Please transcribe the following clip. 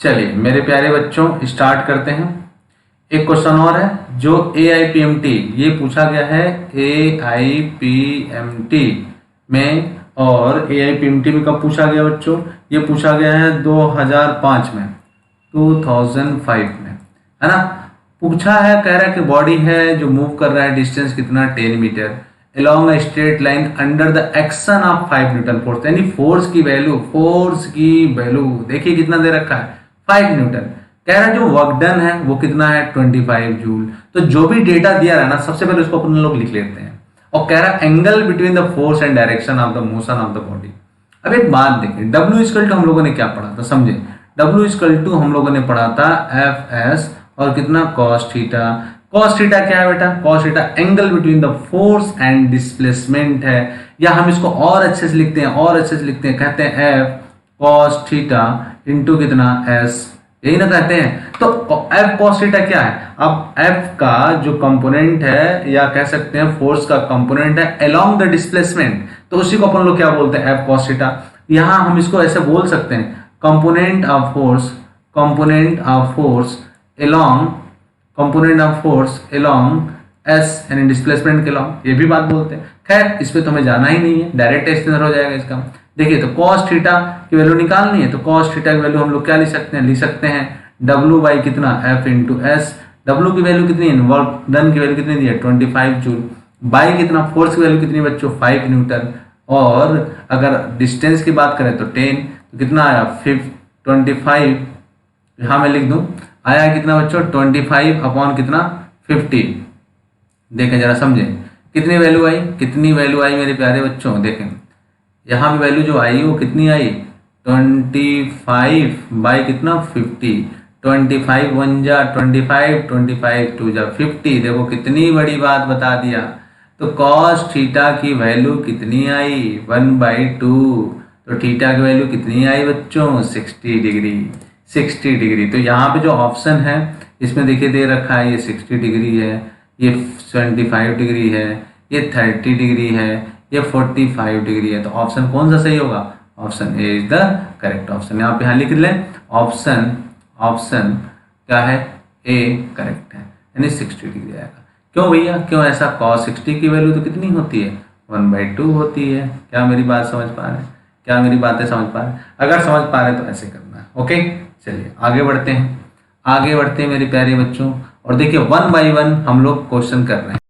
चलिए मेरे प्यारे बच्चों स्टार्ट करते हैं। एक क्वेश्चन और है जो AIPMT ये पूछा गया है AIPMT में, और AIPMT में कब पूछा गया बच्चों? ये पूछा गया है 2005 में, 2005 में, है ना। पूछा है, कह रहा है कि बॉडी है जो मूव कर रहा है, डिस्टेंस कितना 10 metre along a straight line under the action of 5 newton force, यानी फोर्स की वैल्यू देखिए कितना दे रखा है 5 न्यूटन। कह रहा है जो वर्क डन है वो कितना है 25 जूल। तो जो भी डेटा दिया रहा है ना, सबसे पहले उसको अपन लोग लिख लेते हैं। और कह रहा है angle between the force and direction of the motion of the body. अब एक बात देखें, W इक्वल टू हम लोगों ने क्या पढ़ा था, समझे। W इक्वल टू हम लोगों ने पढ़ा था FS और कितना cos थीटा। cos थीटा क्या है बेटा? cos theta angle between the force and displacement है, या हम इसको और अच्छे से लिखते हैं, कहते हैं F cos थीटा इंटू कितना S, यही ना कहते हैं। तो F cos थीटा क्या है? अब F का जो कंपोनेंट है, या कह सकते हैं फोर्स का कंपोनेंट है along द डिस्प्लेसमेंट, तो उसी को अपन लोग क्या बोलते हैं F cos थीटा। यहां हम इसको ऐसे बोल सकते हैं component of force along S यानी डिस्प्लेसमेंट के along, ये भी बात बोलते हैं। खैर इस पे तो हमें जाना ही नहीं है, डायरेक्ट एक्सटेंशन हो जाएगा इसका। देखिए तो cos थीटा की वैल्यू निकालनी है, तो cos थीटा की वैल्यू हम लोग क्या लिख सकते हैं W बाई कितना F इंटू S। W की वैल्यू कितनी है, वर्क डन की वैल्यू कितनी दी है 25 जूल, बाई कितना फोर्स की वैल्यू कितनी बच्चों 5 न्यूटन, और अगर डिस्टेंस की बात करें तो 10, तो कितना आया 25, यहाँ मैं लिख दूं, आया कितना बच्चों 25 अपॉन कितना 50। देखें जरा समझें कितनी वैल्यू आई मेरे प्यारे बच्चों। देखें यहाँ पे वैल्यू जो आई वो कितनी आई 25 बाई कितना 50, 25 1 जा 25, 25 2 जा 50। देखो कितनी बड़ी बात बता दिया। तो cos थीटा की वैल्यू कितनी आई 1/2, तो थीटा की वैल्यू कितनी आई बच्चों 60 डिग्री। तो यहाँ पे जो ऑप्शन है इसमें देखिए दे रखा है, ये 60 डिग्री है, ये 75 डिग्री है, ये 30 डिग्री है, ये 45 डिग्री है। तो ऑप्शन कौन सा सही होगा? Option A is the correct option. यहाँ पे लिख लें ऑप्शन क्या है, ए करेक्ट है, यानी 60 डिग्री आएगा। क्यों भैया, क्यों ऐसा? cos 60 की वैल्यू तो कितनी होती है 1/2 होती है। क्या मेरी बात समझ पा रहे हैं? क्या मेरी बातें समझ पा रहे हैं? अगर समझ पा रहे हैं तो ऐसे करना है। ओके चलिए आगे बढ़ते हैं मेरे प्यारे बच्चों। और देखिए 1 बाई 1 हम लोग क्वेश्चन कर रहे हैं।